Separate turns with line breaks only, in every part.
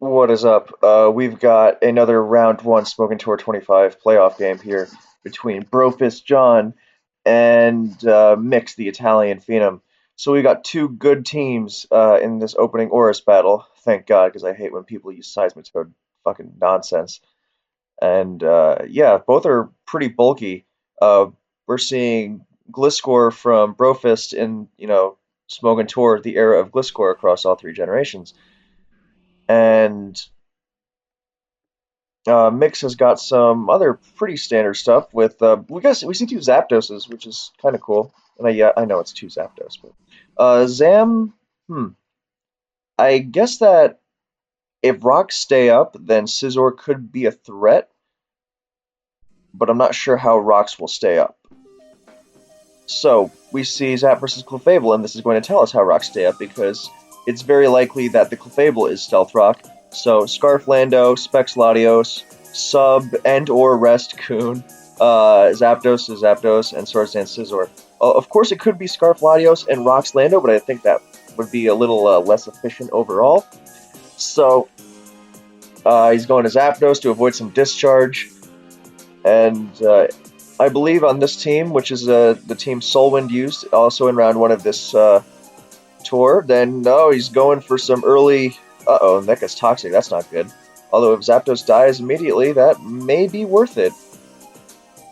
What is up? We've got another round one Smogon Tour 25 playoff game here between Brofist John and Mix, the Italian Phenom. So we got two good teams in this opening Oris battle. Thank God, because I hate when people use seismitoad fucking nonsense. And yeah, both are pretty bulky. Uh, we're seeing Gliscor from Brofist in, Smogon Tour, the era of Gliscor across all three generations. And Mix has got some other pretty standard stuff with we see two Zapdoses, which is kind of cool. And I know it's two Zapdos, but Zam, hmm. I guess that if rocks stay up, then Scizor could be a threat, but I'm not sure how rocks will stay up. So we see Zap versus Clefable, and this is going to tell us how rocks stay up because it's very likely that the Clefable is Stealth Rock. So Scarf Lando, Specs Latios, Sub and or Rest Coon, Zapdos is Zapdos, and Swords Dance Scizor. Of course, it could be Scarf Latios and Rocks Lando, but I think that would be a little less efficient overall. So he's going to Zapdos to avoid some discharge, and I believe on this team, which is the team Solwind used also in round one of this tour, then no, he's going for some early. Uh-oh, that gets toxic. That's not good. Although if Zapdos dies immediately, that may be worth it,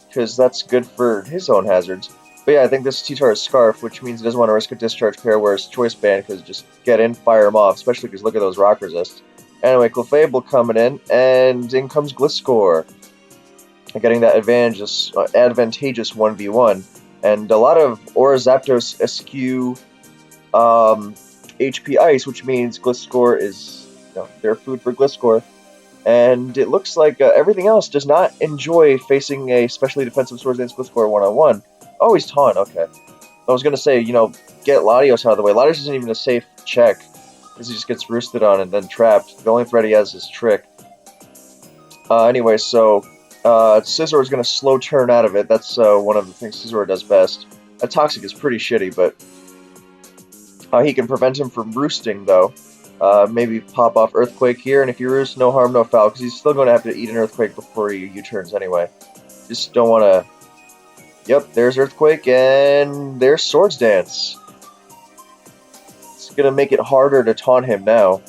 because that's good for his own hazards. But yeah, I think this T-Tar is Scarf, which means he doesn't want to risk a discharge pair, whereas Choice Band, because just get in, fire him off, especially because look at those rock resists. Anyway, Clefable coming in, and in comes Gliscor, getting that advantageous 1v1. And a lot of Aura Zapdos eschew HP Ice, which means Gliscor is their food for Gliscor. And it looks like everything else does not enjoy facing a specially defensive Swords Dance Gliscor one-on-one. Oh, he's taunt, okay. I was going to say, get Latios out of the way. Latios isn't even a safe check, because he just gets roosted on and then trapped. The only threat he has is Trick. Anyway, so Scizor is going to slow turn out of it. That's one of the things Scizor does best. A Toxic is pretty shitty, but he can prevent him from roosting, though. Maybe pop off Earthquake here, and if you roost, no harm, no foul, because he's still going to have to eat an Earthquake before he U-turns anyway. Just don't want to... Yep, there's Earthquake, and there's Swords Dance. It's going to make it harder to taunt him now.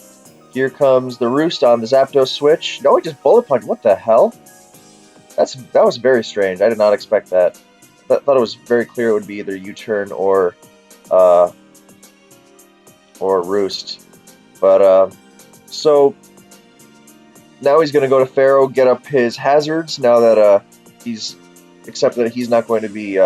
Here comes the Roost on the Zapdos switch. No, he just Bullet Punch. What the hell? That was very strange. I did not expect that. Thought it was very clear it would be either U-turn or Roost. But, so, now he's going to go to Pharaoh, get up his hazards, now that, he's accepted that he's not going to be,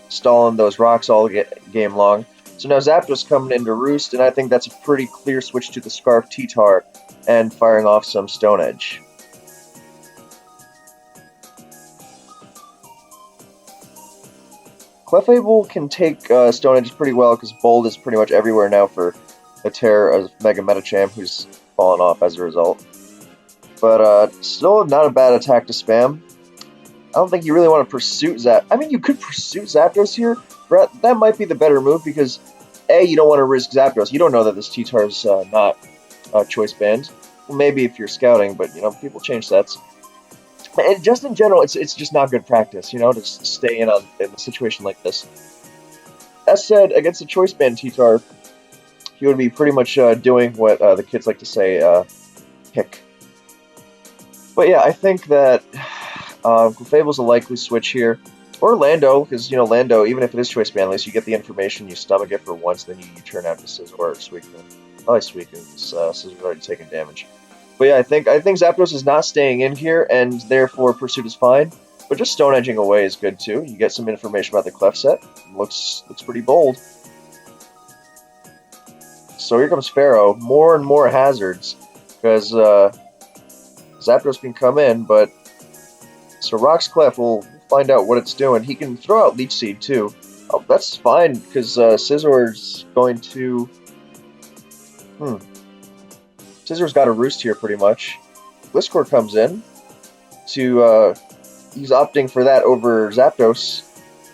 stalling those rocks all game long. So now Zapdos coming into Roost, and I think that's a pretty clear switch to the Scarf T-Tar, and firing off some Stone Edge. Clefable can take Stone Edge pretty well, because Bold is pretty much everywhere now for a Terror of Mega Metacham, who's fallen off as a result. But still not a bad attack to spam. I don't think you really want to Pursuit Zap. I mean, you could Pursuit Zapdos here. That might be the better move, because A, you don't want to risk Zapdos. You don't know that this T-Tar's not Choice Band. Well, maybe if you're scouting, but, people change sets. And just in general, it's just not good practice, to stay in a situation like this. That said, against the Choice Band T-Tar, he would be pretty much doing what the kids like to say, hick. But yeah, I think that Clefable's a likely switch here. Or Lando, because, Lando, even if it is Choice Band, at least you get the information, you stomach it for once, then you turn out to Scizor or Suicune. Probably Suicune, because Scizor's already taken damage. But yeah, I think Zapdos is not staying in here, and therefore Pursuit is fine. But just Stone Edging away is good too. You get some information about the Clef set. Looks pretty bold. So here comes Pharaoh. More and more hazards, because Zapdos can come in, but so Rock's Clef will find out what it's doing. He can throw out Leech Seed too. Oh, that's fine, because Scizor's going to... Scizor's got a Roost here, pretty much. Gliscor comes in to, he's opting for that over Zapdos,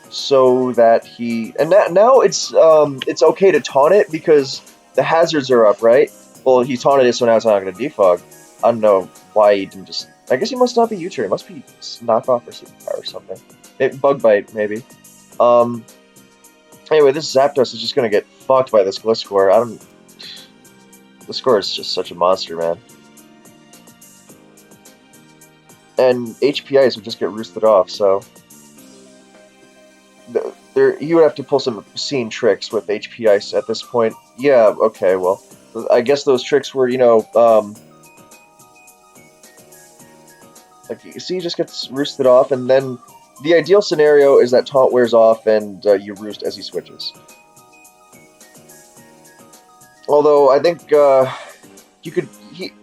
so that he... And now it's okay to taunt it, because the hazards are up, right? Well, he taunted it, so now it's not going to defog. I don't know why he didn't just. I guess he must not be U-turn. It must be knockoff or superpower or something. Bug bite, maybe. Um. Anyway, this Zapdos is just going to get fucked by this Gliscor. I don't. Gliscor is just such a monster, man. And HPIs would just get roosted off, so there he would have to pull some obscene tricks with HPIs at this point. Yeah, okay, well, I guess those tricks were, like, you see, he just gets roosted off, and then the ideal scenario is that taunt wears off and you roost as he switches. Although I think you could,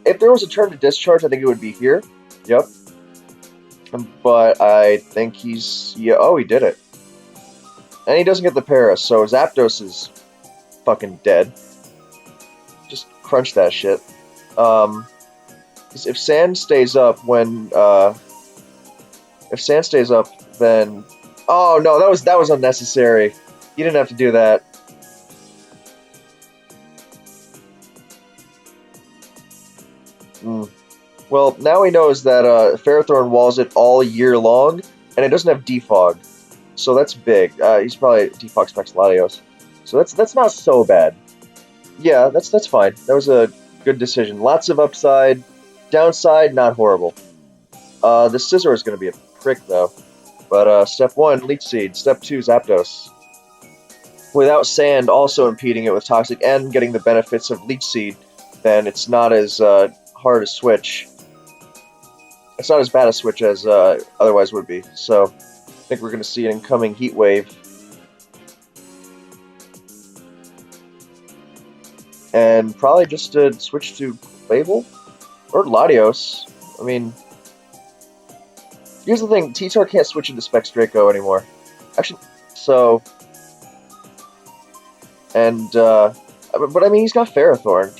if there was a turn to discharge, I think it would be here. Yep. But I think yeah. Oh, he did it, and he doesn't get the para, so Zapdos is fucking dead. Just crunch that shit. Um, 'Cause if Sand stays up if Sand stays up, then oh no, that was unnecessary. You didn't have to do that. Mm. Well, now he knows that Ferrothorn walls it all year long, and it doesn't have defog, so that's big. He's probably defog specs Latios, so that's not so bad. Yeah, that's fine. That was a good decision. Lots of upside, downside not horrible. The Scizor is going to be a prick though. But step one, Leech Seed. Step two, Zapdos. Without Sand also impeding it with Toxic and getting the benefits of Leech Seed, then it's not as hard a switch. It's not as bad a switch as otherwise would be. So I think we're going to see an incoming Heat Wave. And probably just to switch to Label or Latios. I mean, here's the thing, T-Tar can't switch into Specs Draco anymore. Actually, so... And, but I mean, he's got Ferrothorn.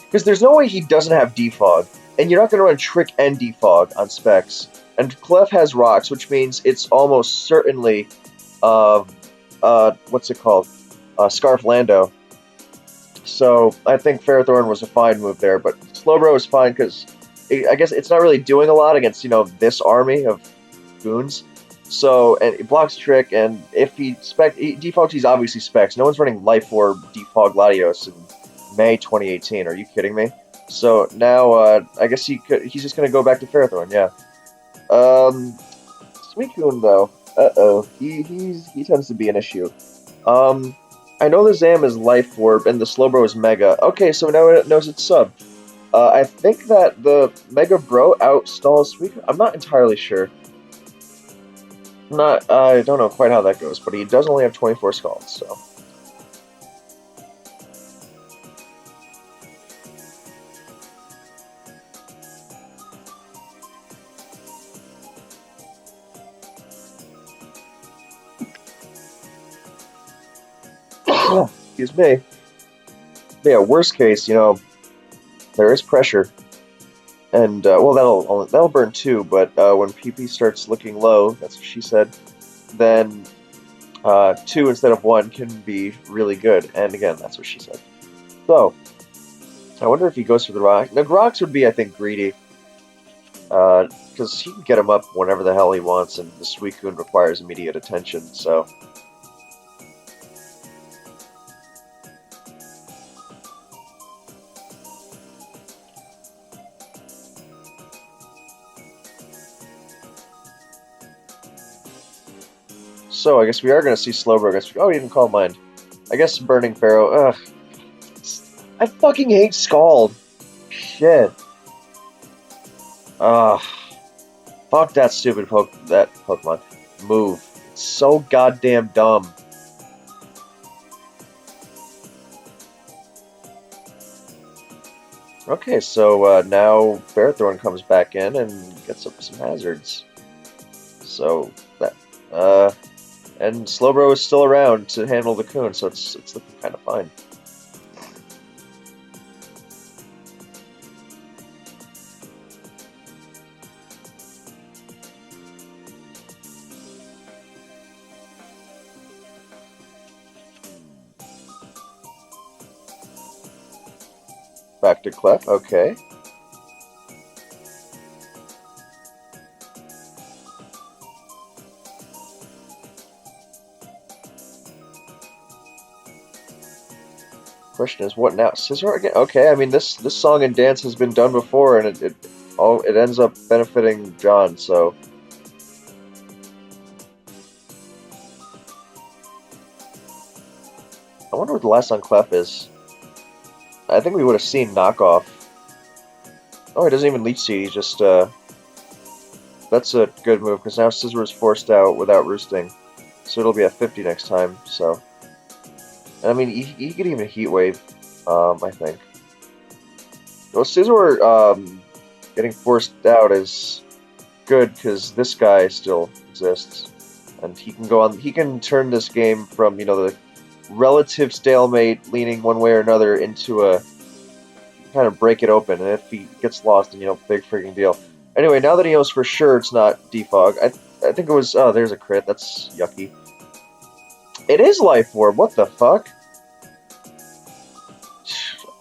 Because there's no way he doesn't have Defog. And you're not going to run Trick and Defog on Specs. And Clef has Rocks, which means it's almost certainly, what's it called? Scarf Lando. So I think Ferrothorn was a fine move there, but Slowbro is fine because I guess it's not really doing a lot against, this army of goons. So, and it blocks Trick, and if he defogs, he's obviously Specs. No one's running Life Orb defog Latios in May 2018. Are you kidding me? So now, I guess he's just gonna go back to Ferrothorn, yeah. Suicune though, he tends to be an issue. I know the Zam is Life Orb and the Slowbro is Mega. Okay, so now it knows it's sub. I think that the Mega Bro outstalls Suicune. I'm not entirely sure. I don't know quite how that goes, but he does only have 24 Scalds, so. Excuse me. Yeah, worst case, there is pressure. And, well, that'll burn too, but when PP starts looking low, that's what she said, then 2 instead of 1 can be really good. And again, that's what she said. So, I wonder if he goes for the Rock. Now, Rocks would be, I think, greedy. Because he can get him up whenever the hell he wants, and the Suicune requires immediate attention, so... So, I guess we are going to see Slowbro. Oh, he didn't call Mind. I guess Burning Pharaoh. Ugh. I fucking hate Scald. Shit. Ugh. Fuck that stupid Pokemon. Move. It's so goddamn dumb. Okay, so now Ferrothorn comes back in and gets up some hazards. So, that, and Slowbro is still around to handle the Coon, so it's looking kind of fine. Back to Clef, okay. Question is, what now? Scissor again? Okay, I mean this song and dance has been done before, and it ends up benefiting John. So I wonder what the last on Clef is. I think we would have seen knockoff. Oh, he doesn't even leech seed. He just that's a good move because now Scissor is forced out without roosting, so it'll be at 50 next time. So, and I mean he could even heat wave. I think. Well, Scissor getting forced out is good because this guy still exists, and he can go on. He can turn this game from the relative stalemate, leaning one way or another, into a kind of break it open. And if he gets lost, then big freaking deal. Anyway, now that he knows for sure it's not defog, I think it was. Oh, there's a crit. That's yucky. It is life orb. What the fuck?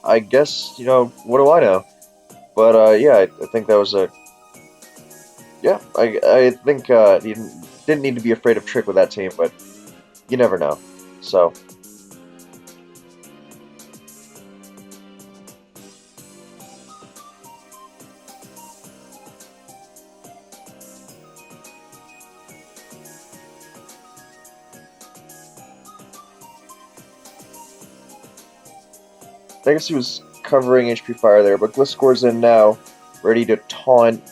I guess what do I know? But yeah, I think that was a yeah. I think he didn't need to be afraid of Trick with that team, but you never know. So. I guess he was covering HP Fire there, but Gliscor's in now, ready to taunt.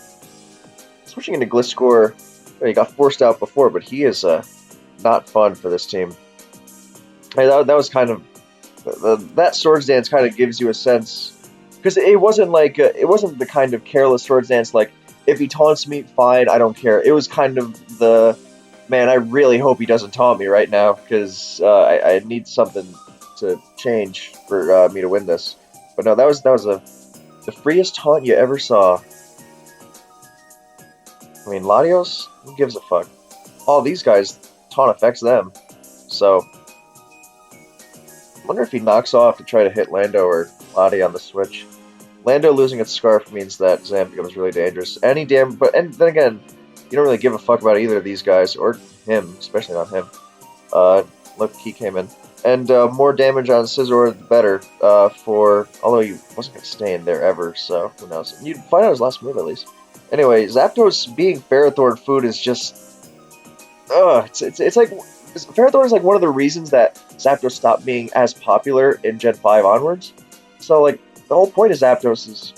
Switching into Gliscor, he got forced out before, but he is not fun for this team. Hey, that was kind of that Swords Dance kind of gives you a sense because it wasn't like it wasn't the kind of careless Swords Dance like if he taunts me, fine, I don't care. It was kind of the man. I really hope he doesn't taunt me right now because I need something to change for me to win this. But no, that was the freest taunt you ever saw. I mean, Latios, who gives a fuck? All these guys, taunt affects them. So, I wonder if he knocks off to try to hit Lando or Lati on the switch. Lando losing its scarf means that Zam becomes really dangerous. And then again, you don't really give a fuck about either of these guys or him, especially not him. Look, he came in. And more damage on Scizor, the better. Although he wasn't going to stay in there ever, so who knows. You'd find out his last move at least. Anyway, Zapdos being Ferrothorn food is just, it's like Ferrothorn is like one of the reasons that Zapdos stopped being as popular in Gen 5 onwards. So like the whole point of Zapdos is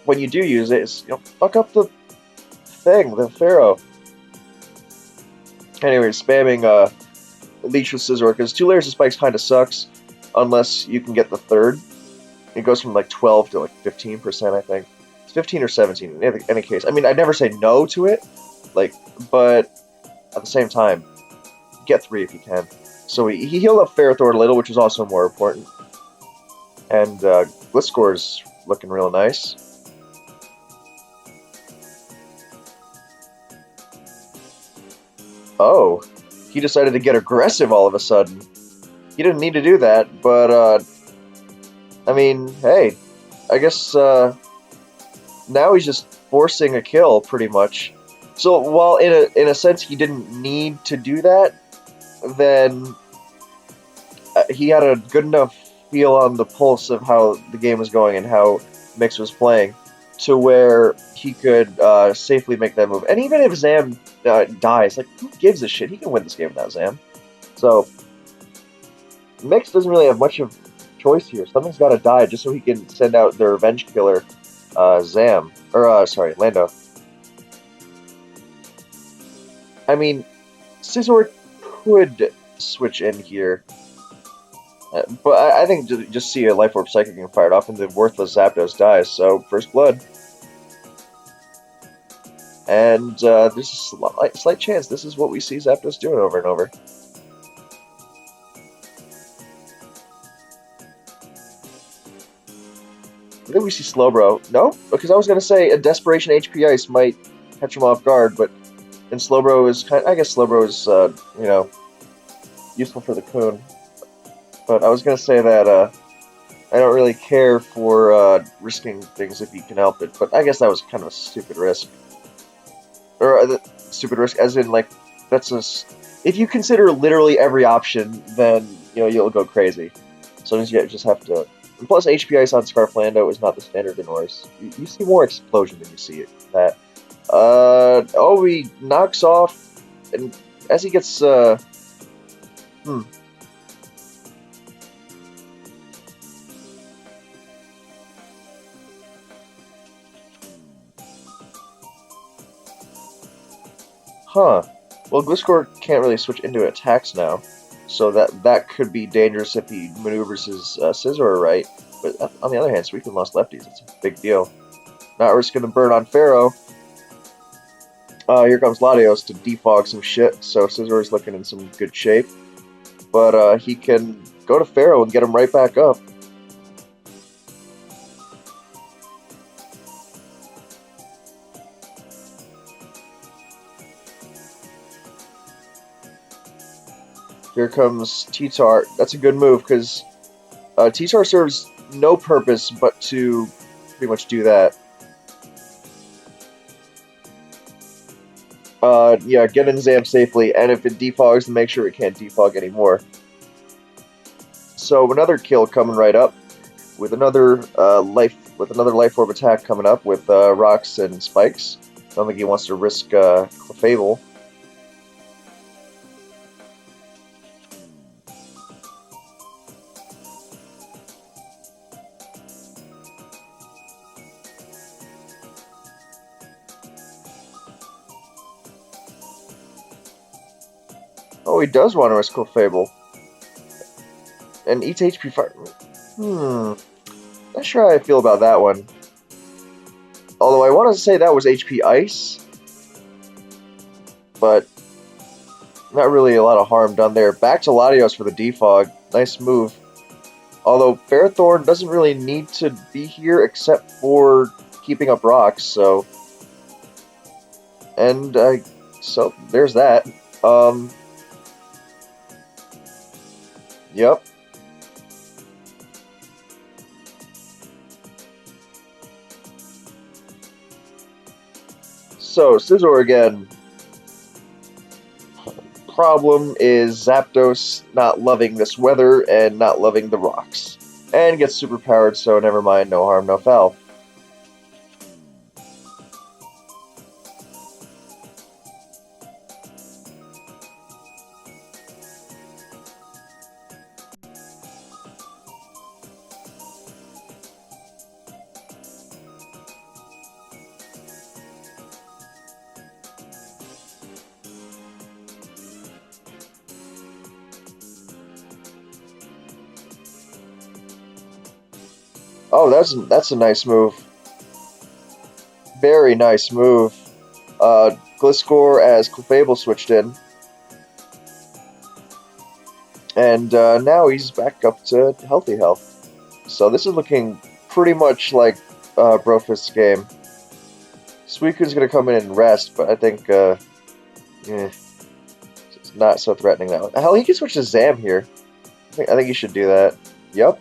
when you do use it is fuck up the thing, the Pharaoh. Anyway, spamming Leech with Scizor because 2 layers of spikes kind of sucks unless you can get the third. It goes from like 12 to like 15%, I think. It's 15 or 17 in any case. I mean, I'd never say no to it, but at the same time, get 3 if you can. So he healed up Ferrothorn a little, which is also more important. And Gliscor's looking real nice. Oh, he decided to get aggressive all of a sudden. He didn't need to do that, but I mean, hey, I guess now he's just forcing a kill pretty much. So while in a sense he didn't need to do that, then he had a good enough feel on the pulse of how the game was going and how Mix was playing to where he could safely make that move. And even if Zam dies, like who gives a shit? He can win this game without Zam. So Mix doesn't really have much of choice here. Something's got to die just so he can send out the revenge killer, Zam or sorry, Lando. I mean, Scizor could switch in here, but I think just see a Life Orb Psychic getting fired off and the worthless Zapdos dies. So first blood, and there's a slight chance this is what we see Zapdos doing over and over. I think we see Slowbro. No? Because I was going to say a Desperation HP Ice might catch him off guard, but and Slowbro is I guess Slowbro is, useful for the Coon. But I was going to say that, I don't really care for risking things if you can help it, but I guess that was kind of a stupid risk. Or stupid risk, as in, like, that's if you consider literally every option, then, you'll go crazy. So you just have to. And plus, HP Ice on Scarflando is not the standard in Norse. You see more explosion than you see that. Oh, he knocks off, and as he gets, hmm, huh. Well, Gliscor can't really switch into attacks now, so that could be dangerous if he maneuvers his Scizor right. But on the other hand, Suicune lost lefties. It's a big deal. Not risking the burn on Pharaoh. Here comes Latios to defog some shit, so Scizor is looking in some good shape. But he can go to Pharaoh and get him right back up. Here comes T-Tar. That's a good move, because T-Tar serves no purpose but to pretty much do that. Yeah, get in Zam safely, and if it defogs, then make sure it can't defog anymore. So another kill coming right up, with another life orb attack coming up with rocks and spikes. I don't think he wants to risk Clefable. Oh, he does want to risk Clefable. And eats HP fire. Not sure how I feel about that one. Although I want to say that was HP Ice, but not really a lot of harm done there. Back to Latios for the defog. Nice move. Although Ferrothorn doesn't really need to be here except for keeping up rocks, so. And so there's that. Yep. So Scizor again. Problem is Zapdos not loving this weather and not loving the rocks. And gets superpowered, so never mind, no harm, no foul. Oh, that's a nice move. Very nice move. Gliscor as Clefable switched in. And now he's back up to healthy health. So this is looking pretty much like Brofist's game. Suicune's going to come in and rest, but I think it's not so threatening now. Hell, he can switch to Zam here. I think he should do that. Yup.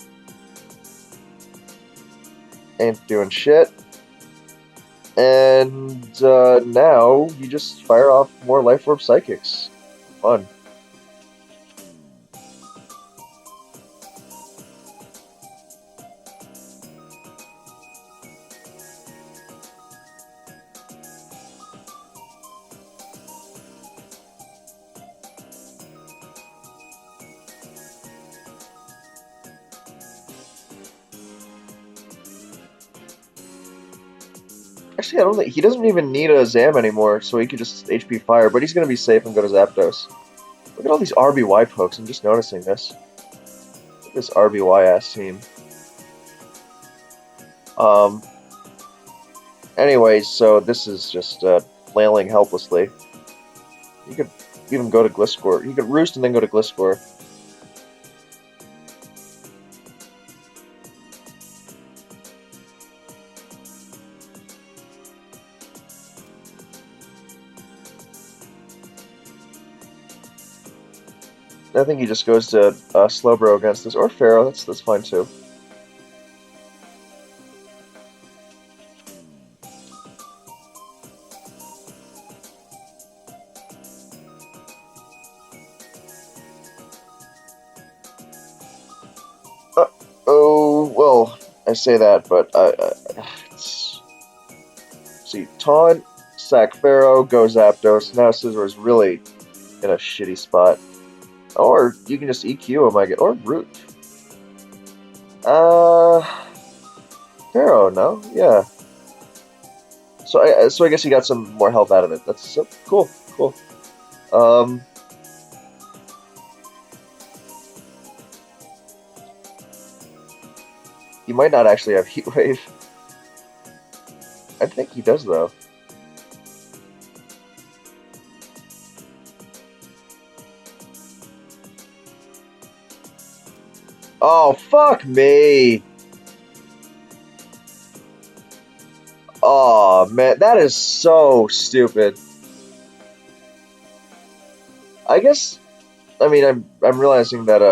Ain't doing shit. And now you just fire off more Life Orb Psychics. Fun. Actually, I don't think he doesn't even need a Zam anymore, so he could just HP Fire, but he's gonna be safe and go to Zapdos. Look at all these RBY pokes, I'm just noticing this. Look at this RBY ass team. Um, anyways, so this is just flailing helplessly. You could even go to Gliscor. You could Roost and then go to Gliscor. I think he just goes to Slowbro against this, or Pharaoh. That's fine too. Oh, well, I say that, but it's, see, Taunt, Sack Pharaoh, go Zapdos. Now Scizor's really in a shitty spot. Or you can just EQ him, I get, or Root. Uh, Pharaoh, no? Yeah. So I guess he got some more health out of it. That's so cool, cool. Um, he might not actually have Heat Wave. I think he does though. Oh, fuck me. Oh, man, that is so stupid. I guess, I mean, I'm realizing that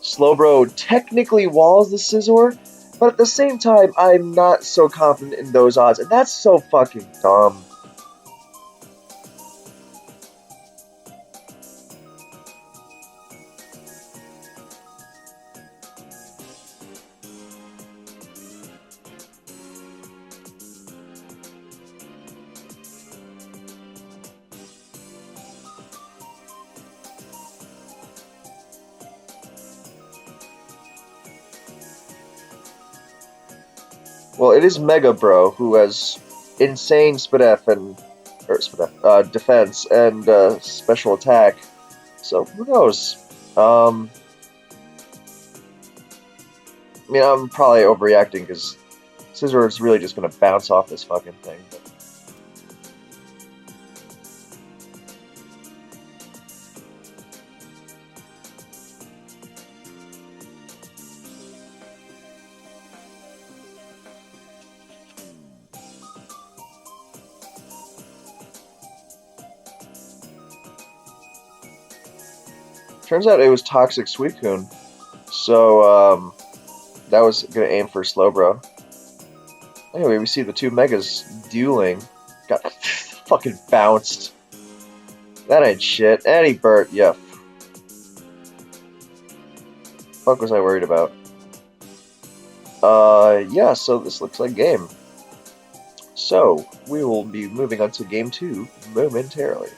Slowbro technically walls the Scizor, but at the same time, I'm not so confident in those odds, and that's so fucking dumb. Well, it is Mega Bro who has insane Spadef and or Spadef, defense and special attack. So who knows? Um, I mean, I'm probably overreacting because Scizor is really just gonna bounce off this fucking thing. But turns out it was Toxic Suicune, so that was gonna aim for Slowbro. Anyway, we see the two Megas dueling. Got fucking bounced. That ain't shit. And he burnt. Yeah. Fuck was I worried about? Yeah. So this looks like game. So we will be moving on to game two momentarily.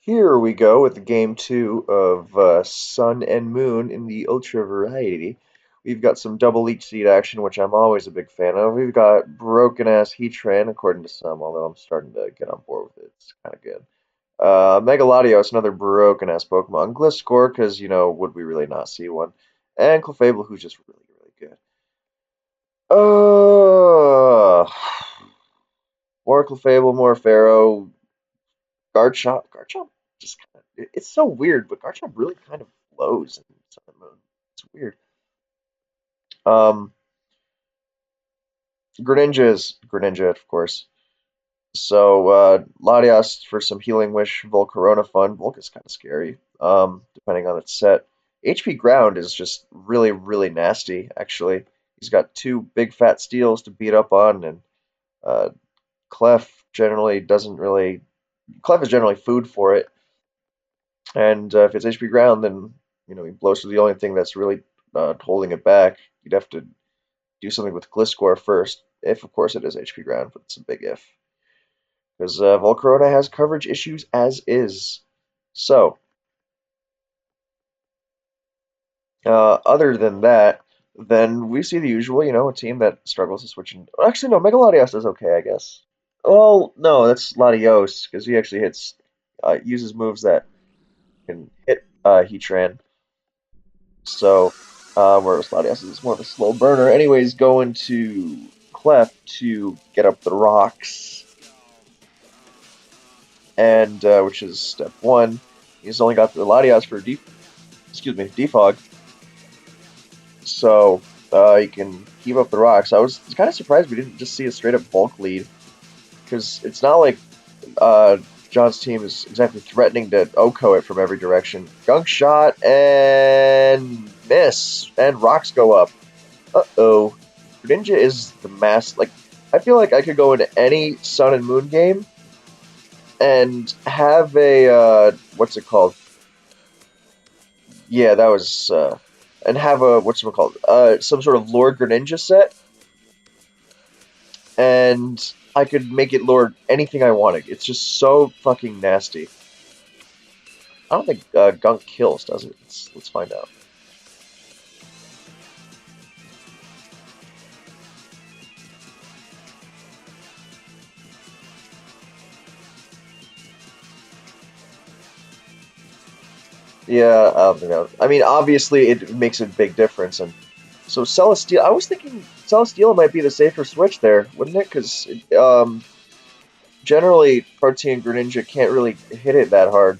Here we go with game two of Sun and Moon in the Ultra Variety. We've got some double leech seed action, which I'm always a big fan of. We've got broken ass Heatran, according to some, although I'm starting to get on board with it. It's kind of good. Megaladios, another broken ass Pokemon. Gliscor, because, would we really not see one? And Clefable, who's just really, really good. Uh, more Clefable, more Pharaoh, Garchomp. Garchomp just kind of, it's so weird, but Garchomp really kind of flows in Sun and Moon. It's weird. Um, Greninja is Greninja, of course. So, Latias for some Healing Wish, Volcarona fun. Volk is kind of scary, depending on its set. HP Ground is just really, really nasty, actually. He's got two big fat steels to beat up on, and uh, Clef generally doesn't really. Clef is generally food for it, and if it's HP Ground, then he blows through the only thing that's really holding it back. You'd have to do something with Gliscor first, if of course it is HP Ground, but it's a big if. Because Volcarona has coverage issues as is. So, other than that, then we see the usual, a team that struggles to switch. Actually, no, Megalodios is okay, I guess. Well, no, that's Latios, because he actually uses moves that can hit Heatran. So, whereas Latias is more of a slow burner. Anyways, going to Clef to get up the rocks, and which is step one. He's only got the Latias for defog, so he can keep up the rocks. I was kind of surprised we didn't just see a straight up bulk lead, because it's not like uh, John's team is exactly threatening to OHKO it from every direction. Gunk shot and miss, and rocks go up. Uh-oh. Greninja is the mass. Like, I feel like I could go into any Sun and Moon game and have a, what's it called? Yeah, that was, and have a, what's it called? Some sort of Lord Greninja set, and I could make it Lord anything I wanted. It's just so fucking nasty. I don't think Gunk kills, does it? Let's find out. Yeah, I don't think that. I mean, obviously, it makes a big difference, and so Celesteela. I was thinking Celesteela might be the safer switch there, wouldn't it? Because generally, Protein Greninja can't really hit it that hard.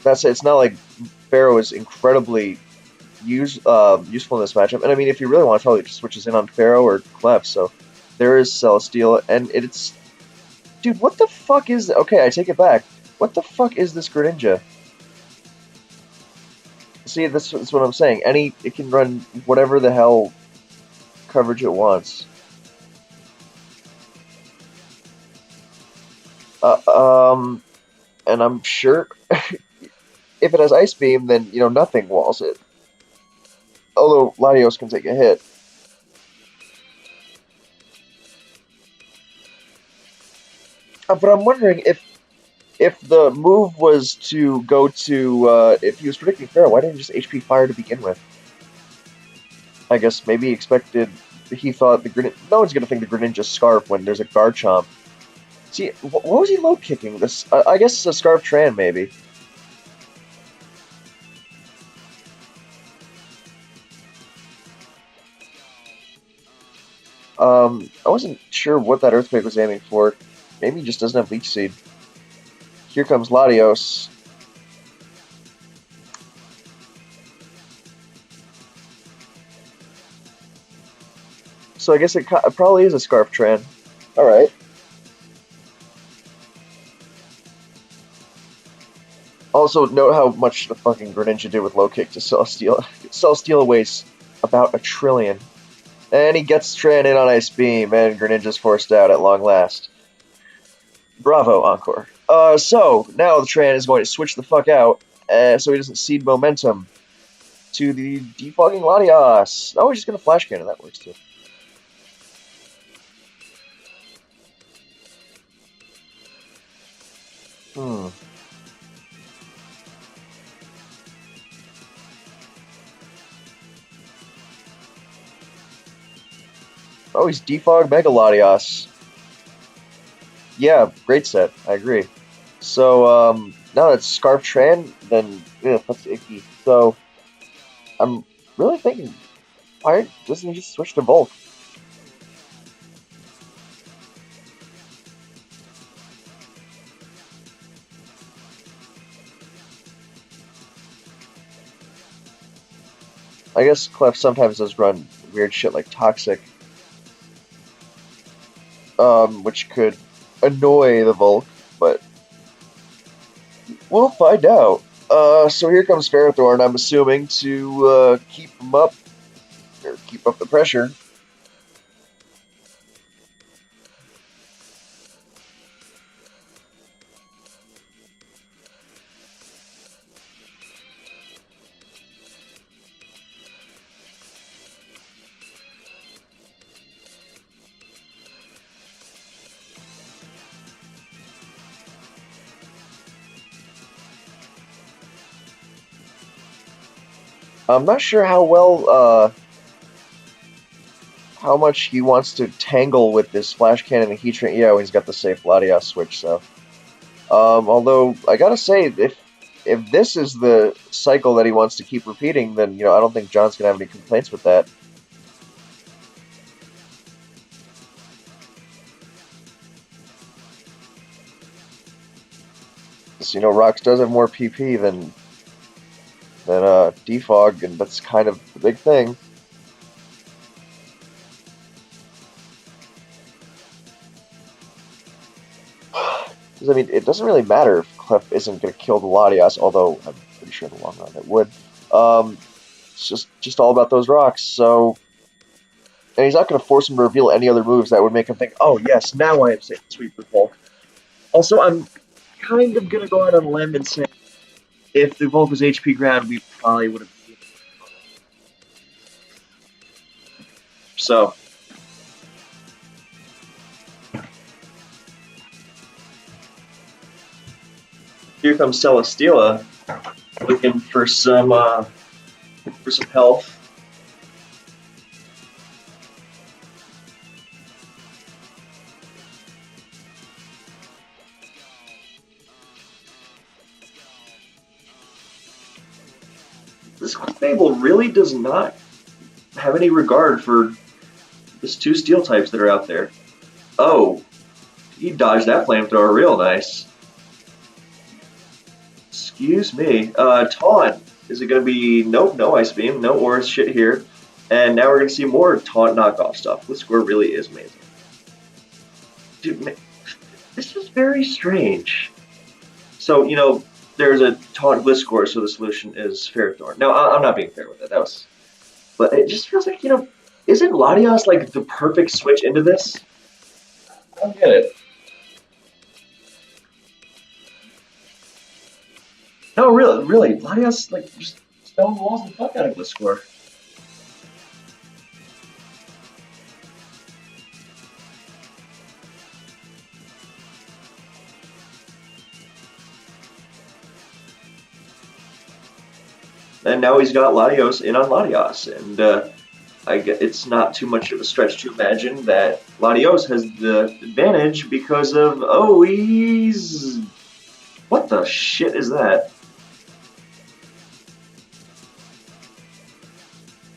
It's not like Pharaoh is incredibly useful in this matchup. And I mean, if you really want to, probably just switches in on Pharaoh or Clef. So there is Celesteela, and it's dude. What the fuck is? Okay, I take it back. What the fuck is this Greninja? See, that's what I'm saying. It can run whatever the hell coverage it wants. Uh, um, and I'm sure if it has Ice Beam, then nothing walls it. Although Latios can take a hit. But I'm wondering if the move was to go to if he was predicting Pharaoh, why didn't he just HP Fire to begin with? I guess maybe he thought no one's gonna think the Greninja Scarf when there's a Garchomp. See, what was he low kicking? This I guess a Scarf Tran maybe. I wasn't sure what that Earthquake was aiming for. Maybe he just doesn't have Leech Seed. Here comes Latios. So I guess it probably is a Scarf Tran. Alright. Also, note how much the fucking Greninja did with low kick to Celesteela. Celesteela weighs about 1,000,000,000,000. And he gets Tran in on Ice Beam, and Greninja's forced out at long last. Bravo, Encore. So, now the Tran is going to switch the fuck out, so he doesn't cede momentum to the defogging Latias. Oh, he's just gonna Flash Cannon, that works too. Hmm. Oh, he's Defog Mega Latias. Yeah, great set. I agree. So, now that's Scarf Tran, then yeah, that's icky. So, I'm really thinking, why doesn't he just switch to Volk? I guess Clef sometimes does run weird shit like Toxic, which could annoy the Volk, but we'll find out. So here comes Ferrothorn, I'm assuming, to keep him up, or keep up the pressure. I'm not sure how much he wants to tangle with this Flash Cannon and Heat Train. Yeah, he's got the safe Latias switch, so. Although I gotta say, if this is the cycle that he wants to keep repeating, then I don't think John's gonna have any complaints with that. 'Cause, Rox does have more PP than Defog, and that's kind of the big thing. 'Cause, I mean, it doesn't really matter if Clef isn't gonna kill the Latias, although I'm pretty sure in the long run it would. Um, it's just all about those rocks. So, and he's not gonna force him to reveal any other moves that would make him think, oh yes, now I have Sweep with Volk. Also, I'm kind of gonna go out on a limb and say if the Volk was HP ground, we probably would have seen it. So here comes Celesteela looking for some health. This Fable really does not have any regard for these two steel types that are out there. Oh, he dodged that flamethrower real nice. Excuse me. Taunt. Is it going to be... Nope, no Ice Beam, no Aura shit here. And now we're going to see more Taunt knockoff stuff. This score really is amazing. Dude, man, this is very strange. So, there's a Taunt Bliss score, so the solution is Ferrothorn. Now, I'm not being fair with it. That was... But it just feels like, isn't Latias like the perfect switch into this? I don't get it. No, really, Latias like just stone walls the fuck out of this score. And now he's got Latios in on Latias, and I get it's not too much of a stretch to imagine that Latios has the advantage because of he's what the shit is that?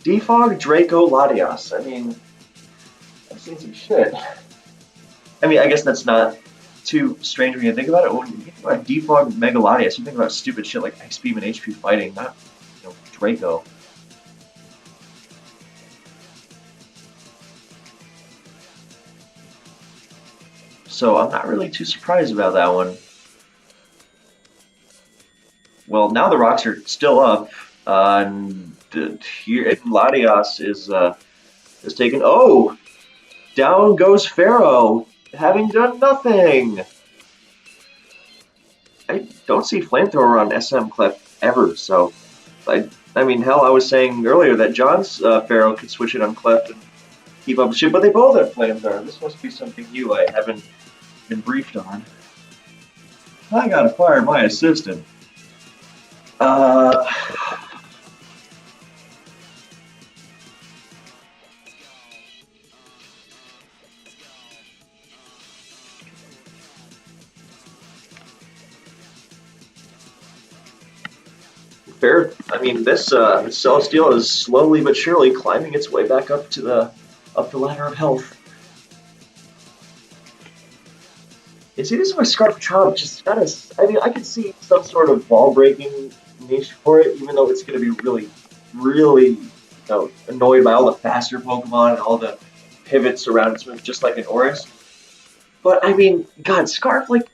Defog Draco Latias. I mean, I've seen some shit. I mean, I guess that's not too strange when you think about it. When you think about Defog Mega Latias, you think about stupid shit like X Beam and HP fighting, not Draco. So I'm not really too surprised about that one. Well, now the rocks are still up, and here Latias is taken. Oh, down goes Pharaoh, having done nothing. I don't see flamethrower on SM Clef ever, so I mean, hell, I was saying earlier that John's Pharaoh could switch it on Clef and keep up shit, but they both have flamethrower. This must be something new I haven't been briefed on. I gotta fire my assistant. Uh, fair. I mean, this Celestial is slowly but surely climbing its way back up the ladder of health. And see, this is why Scarf Chomp just kind of. I mean, I could see some sort of ball breaking niche for it, even though it's going to be really, annoyed by all the faster Pokemon and all the pivots around its move, just like an Oris. But I mean, God, Scarf, like,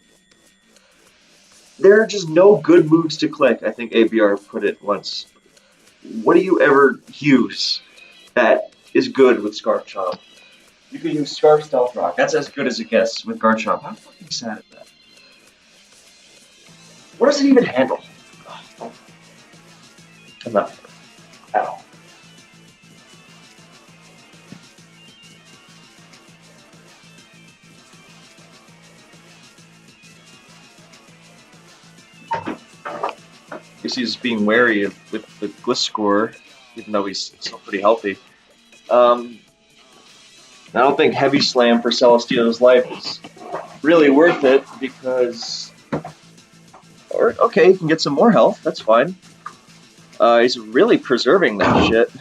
there are just no good moves to click. I think ABR put it once. What do you ever use that is good with Scarf Chomp? You could use Scarf Stealth Rock. That's as good as it gets with Garchomp. How fucking sad is that? What does it even handle? I'm not at all. Guess he's being wary with the Gliscor, even though he's still pretty healthy. Um, I don't think Heavy Slam for Celestino's life is really worth it because, or okay, he can get some more health. That's fine. He's really preserving that shit.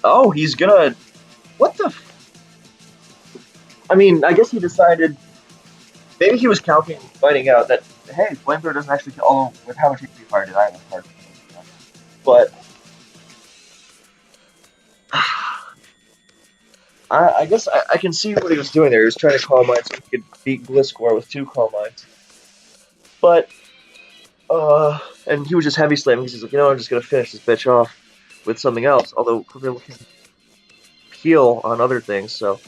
Oh, he's gonna. What the? I mean, I guess he decided. Maybe he was counting, finding out that hey, Flamethrower doesn't actually kill. Although with how much HP fire did I have a hard, but I guess I can see what he was doing there. He was trying to Calm Mind so he could beat Gliscor with two Calm Minds. But and he was just heavy slamming because he's like, I'm just gonna finish this bitch off with something else. Although Quiver can heal on other things, so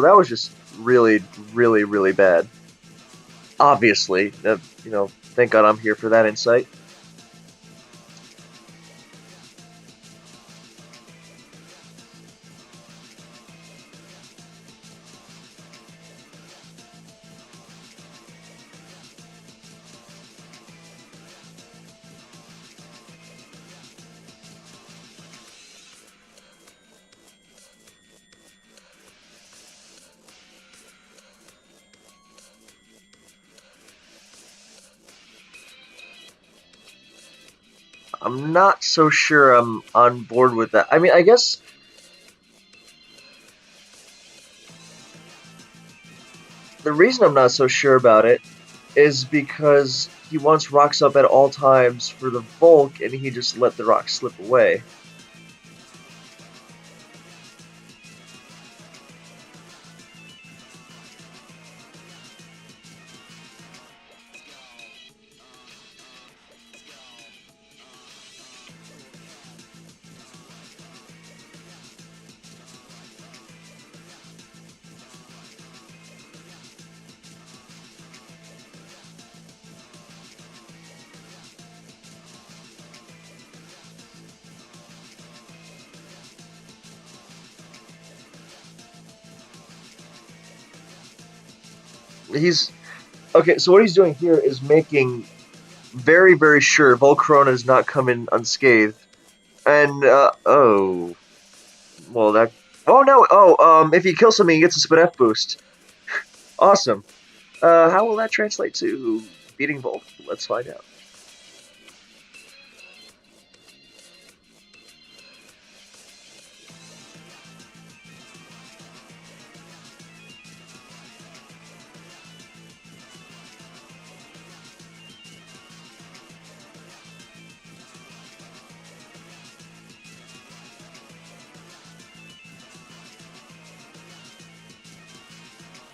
that was just really bad. Obviously, thank God I'm here for that insight. I'm not so sure I'm on board with that. I mean, I guess the reason I'm not so sure about it is because he wants rocks up at all times for the Volk, and he just let the rock slip away. He's okay. So what he's doing here is making very sure Volcarona is not coming unscathed. And oh, well that. Oh no! Oh, if he kills something, he gets a Spin F boost. Awesome. How will that translate to beating Volk? Let's find out.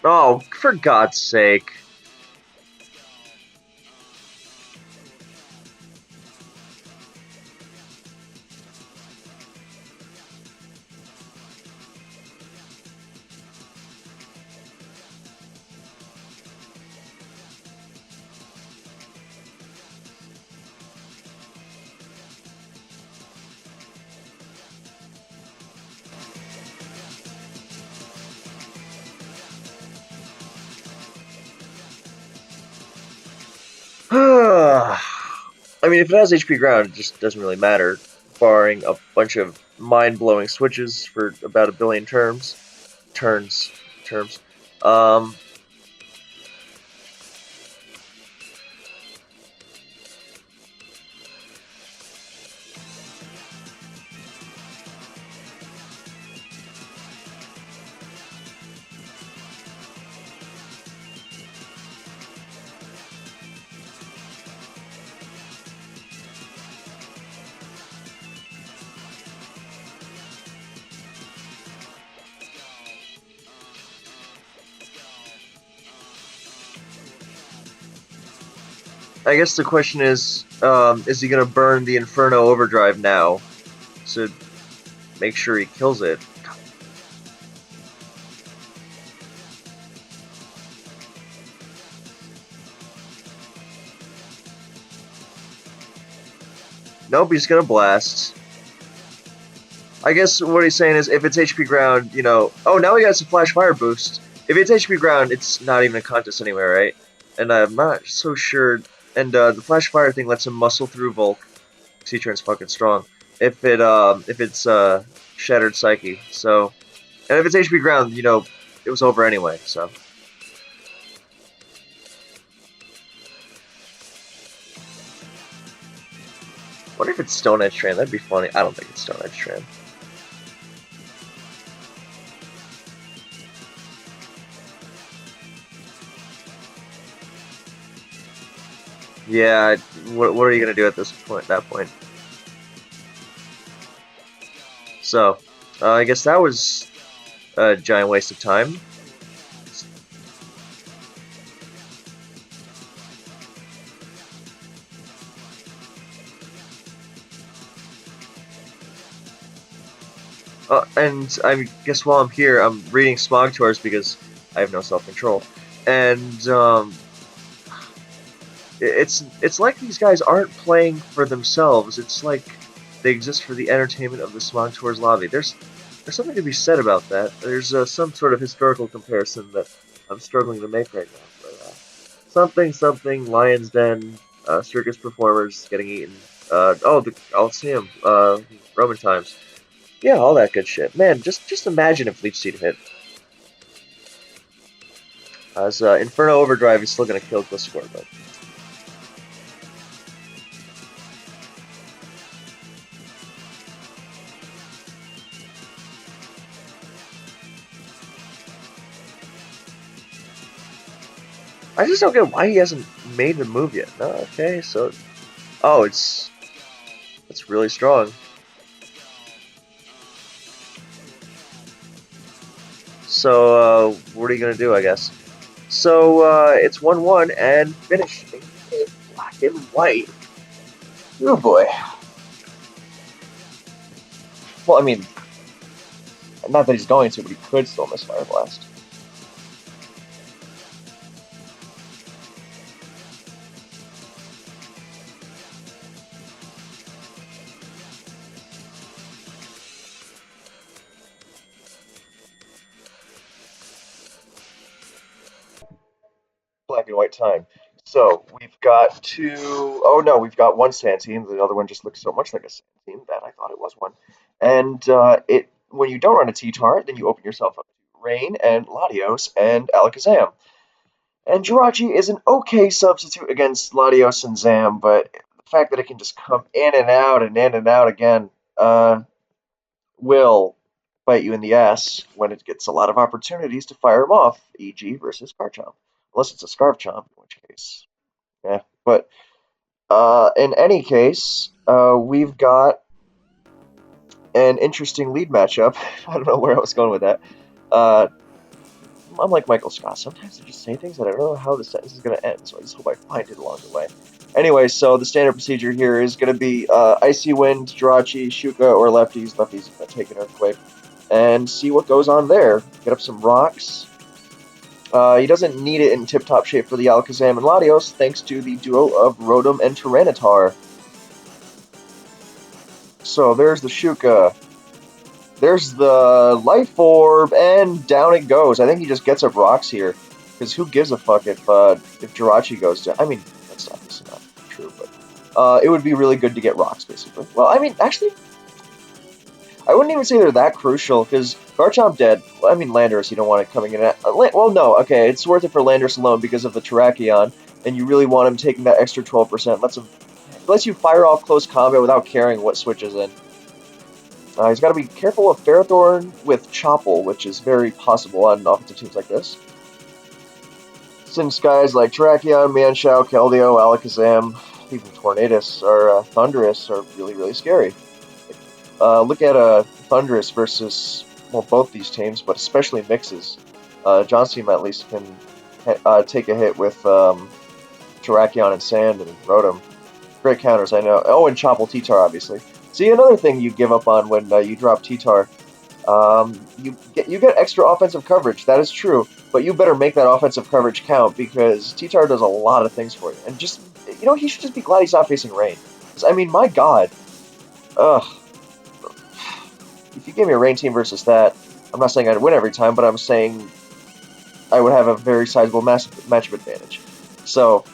Oh, for God's sake! I mean, if it has HP ground, it just doesn't really matter, barring a bunch of mind-blowing switches for about a billion terms. Um, I guess the question is he gonna burn the Inferno Overdrive now to make sure he kills it? Nope, he's gonna blast. I guess what he's saying is if it's HP ground, oh, now he has a flash fire boost. If it's HP ground, it's not even a contest anyway, right? And I'm not so sure. And the flash fire thing lets him muscle through Volk. C-Turn's fucking strong. If it's Shattered Psyche, so and if it's HP ground, it was over anyway. So wonder if it's Stone Edge Tran. That'd be funny. I don't think it's Stone Edge Tran. Yeah, what are you gonna do at this point? That point. So, I guess that was a giant waste of time. And I guess while I'm here, I'm reading Smog Tours because I have no self-control, and it's like these guys aren't playing for themselves. It's like they exist for the entertainment of the Smogon Tour's lobby. There's something to be said about that. There's some sort of historical comparison that I'm struggling to make right now. But, something Lions Den, circus performers getting eaten. The Coliseum, Roman times. Yeah, all that good shit. Man, just imagine if Leech Seed hit. As Inferno Overdrive is still gonna kill Gliscor, but I just don't get why he hasn't made the move yet. No, okay, so oh, it's really strong. So what are you gonna do? I guess. So it's 1-1 and finish. Black and white. Oh boy. Well, I mean, not that he's going to, but he could still miss Fire Blast. Black and white time. So we've got two oh no, we've got one sand team. The other one just looks so much like a sand team that I thought it was one. And it when you don't run a T-Tar, then you open yourself up to Rain and Latios and Alakazam. And Jirachi is an okay substitute against Latios and Zam, but the fact that it can just come in and out and in and out again will bite you in the ass when it gets a lot of opportunities to fire him off, e.g. versus Garchomp. Unless it's a Scarf Chomp, in which case, yeah. But in any case, we've got an interesting lead matchup. I don't know where I was going with that. Uh, I'm like Michael Scott. Sometimes I just say things that I don't know how the sentence is going to end, so I just hope I find it along the way. Anyway, so the standard procedure here is going to be Icy Wind, Jirachi, Shuka, or Lefties. Lefties going to take an Earthquake. And see what goes on there. Get up some rocks. He doesn't need it in tip-top shape for the Alakazam and Latios, thanks to the duo of Rotom and Tyranitar. So there's the Shuka. There's the Life Orb, and down it goes. I think he just gets up rocks here, because who gives a fuck if Jirachi goes down? I mean, that's obviously not true, but it would be really good to get rocks, basically. Well, I mean, actually, I wouldn't even say they're that crucial, because Garchomp dead. Well, I mean, Landorus, you don't want it coming in at... well, no, okay, it's worth it for Landorus alone because of the Terrakion, and you really want him taking that extra 12%. Lets you fire off close combat without caring what switches in. He's got to be careful of Ferrothorn with Chople, which is very possible on offensive teams like this. Since guys like Terrakion, Manshao, Keldeo, Alakazam, even Tornadus or Thundurus are really, really scary. Look at Thundurus versus, well, both these teams, but especially mixes. John's team at least can take a hit with Terrakion and Sand and Rotom. Great counters, I know. Oh, and Chople T-Tar, obviously. See, another thing you give up on when you drop T-Tar. You get extra offensive coverage, that is true, but you better make that offensive coverage count because T-Tar does a lot of things for you. And just, he should just be glad he's not facing rain. I mean, my god. Ugh. If you gave me a rain team versus that, I'm not saying I'd win every time, but I'm saying I would have a very sizable matchup advantage. So,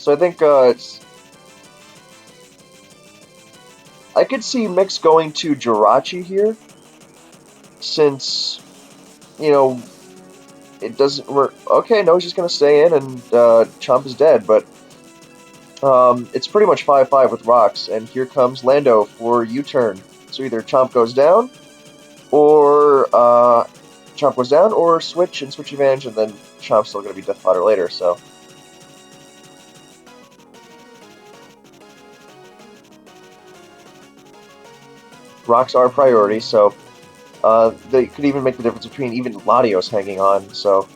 I think I could see Mix going to Jirachi here, since, it doesn't work. Okay, no, he's just gonna stay in, and Chomp is dead, but it's pretty much 5-5 with rocks, and here comes Lando for U-turn. So either Chomp goes down, or switch and switch advantage, and then Chomp's still gonna be Death Fodder later, so. Rocks are priority, so they could even make the difference between even Latios hanging on, so.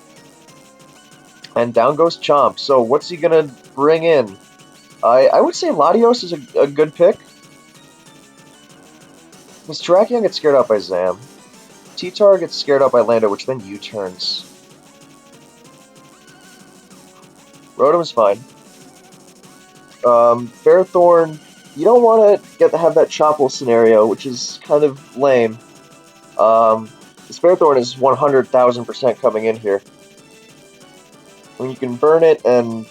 And down goes Chomp, so what's he gonna bring in? I would say Latios is a good pick. Because Terrakion gets scared out by Zam. T-Tar gets scared out by Lando, which then U-turns. Rotom is fine. Ferrothorn, you don't want to have that Chople scenario, which is kind of lame. This Ferrothorn is 100,000% coming in here. When you can burn it and...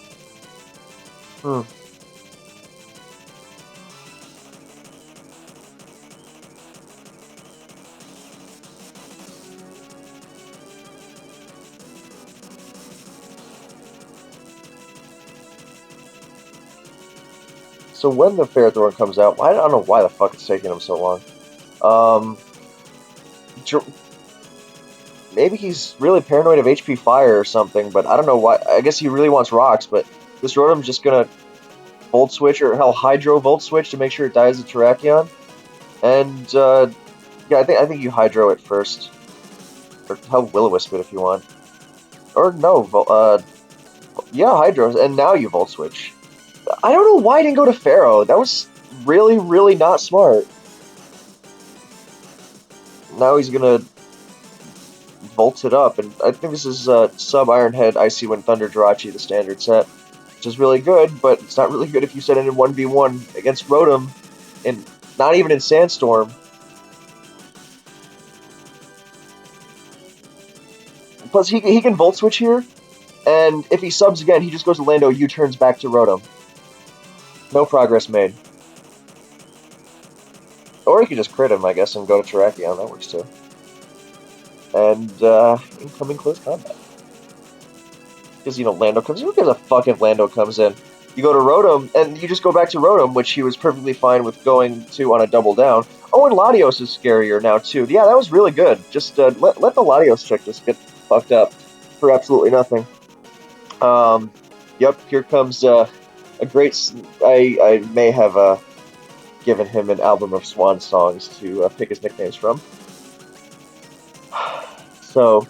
So when the Ferrothorn comes out, I don't know why the fuck it's taking him so long. Maybe he's really paranoid of HP Fire or something, but I don't know why. I guess he really wants rocks, but this Rotom's just gonna Volt Switch, or hell, Hydro Volt Switch to make sure it dies the Terrakion. And, yeah, I think you Hydro it first. Or hell, Will-O-Wisp it if you want. Or no, yeah, Hydro, and now you Volt Switch. I don't know why I didn't go to Pharaoh. That was really, really not smart. Now he's gonna Volt it up, and I think this is Sub-Iron Head, Icy Wind, Thunder, Jirachi, the standard set. Which is really good, but it's not really good if you set it in 1v1 against Rotom, and not even in Sandstorm. Plus, he can Volt Switch here, and if he subs again, he just goes to Lando, U-turns back to Rotom. No progress made. Or he could just crit him, I guess, and go to Terrakion. That works too. And, incoming close combat. Because, Lando comes in. Who gives a fuck if Lando comes in? You go to Rotom, and you just go back to Rotom, which he was perfectly fine with going to on a double down. Oh, and Latios is scarier now, too. Yeah, that was really good. Just, let the Latios check just get fucked up for absolutely nothing. Yep, here comes, a great... I may have, given him an album of swan songs to pick his nicknames from. So,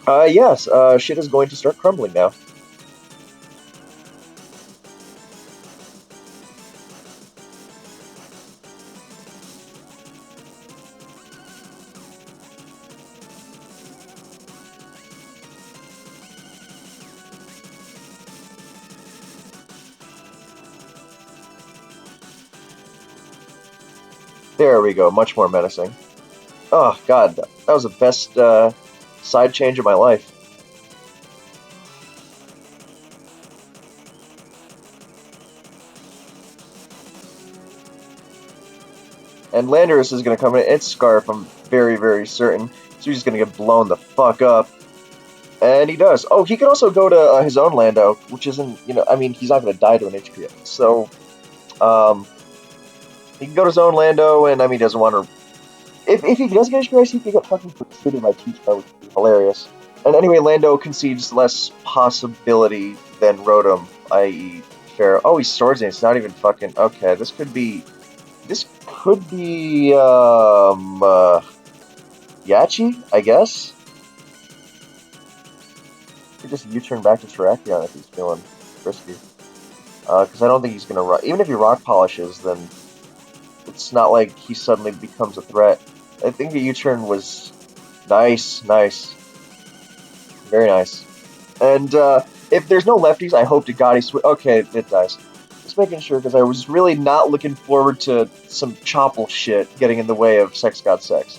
yes, shit is going to start crumbling now. There we go, much more menacing. Oh God, that was the best side change of my life. And Landorus is gonna come in. It's Scarf. I'm very, very certain. So he's just gonna get blown the fuck up. And he does. Oh, he can also go to his own Lando, which isn't, I mean, he's not gonna die to an HP. So, um, he can go to his own Lando, and I mean, he doesn't want to. If he does get HP, he can get fucking pursued by Teachar, which would be hilarious. And anyway, Lando concedes less possibility than Rotom, i.e., fair. Oh, he swords it. It's not even fucking. Okay, this could be. This could be. Yachi, I guess. Could just U-turn back to Terrakion if he's feeling risky. Because I don't think he's gonna rock. Even if he rock polishes, then it's not like he suddenly becomes a threat. I think the U-turn was nice, nice, very nice. And if there's no lefties, I hope to God he switch. Okay, it dies. Just making sure because I was really not looking forward to some Chopple shit getting in the way of Sex God Sex.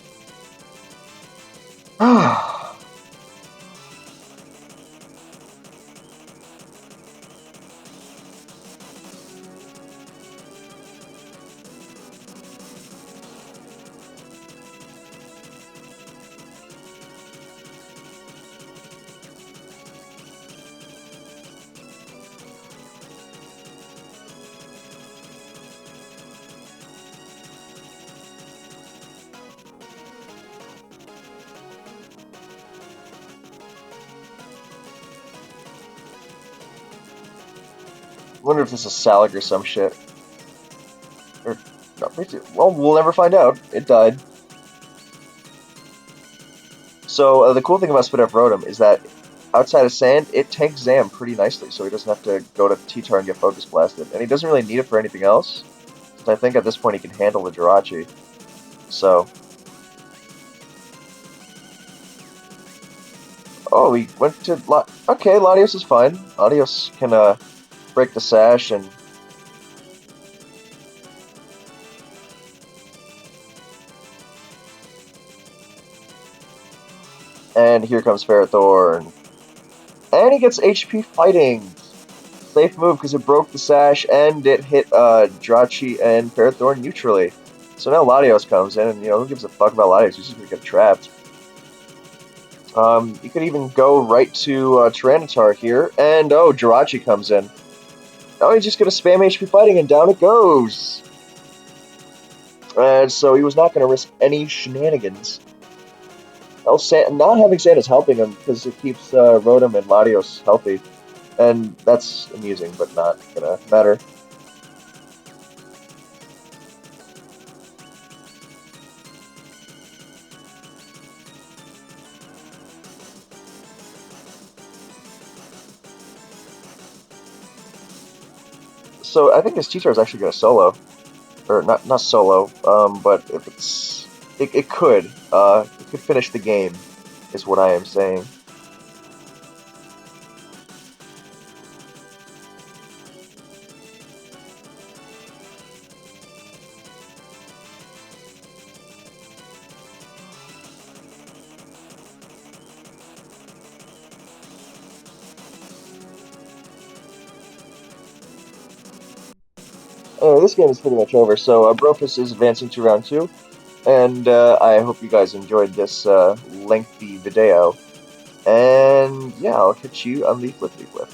Wonder if this is Salic or some shit. Or no, well, we'll never find out. It died. So the cool thing about Spit Up Rotom is that outside of Sand, it tanks Zam pretty nicely, so he doesn't have to go to T-Tar and get Focus Blasted. And he doesn't really need it for anything else, since I think at this point he can handle the Jirachi. So, oh, he went to okay, Latios is fine. Latios can break the sash and here comes Ferrothorn. And he gets HP fighting. Safe move because it broke the sash and it hit Jirachi and Ferrothorn neutrally. So now Latios comes in, and who gives a fuck about Latios? He's just gonna get trapped. You could even go right to Tyranitar here, and oh, Jirachi comes in. Now he's just gonna spam HP fighting, and down it goes. And so he was not gonna risk any shenanigans. Not having Sand is helping him because it keeps Rotom and Latios healthy, and that's amusing, but not gonna matter. So I think this teacher is actually gonna solo, or not solo, but if it could finish the game, is what I am saying. This game is pretty much over, so Brofus is advancing to round two, and I hope you guys enjoyed this lengthy video. And yeah, I'll catch you on the flippity flip.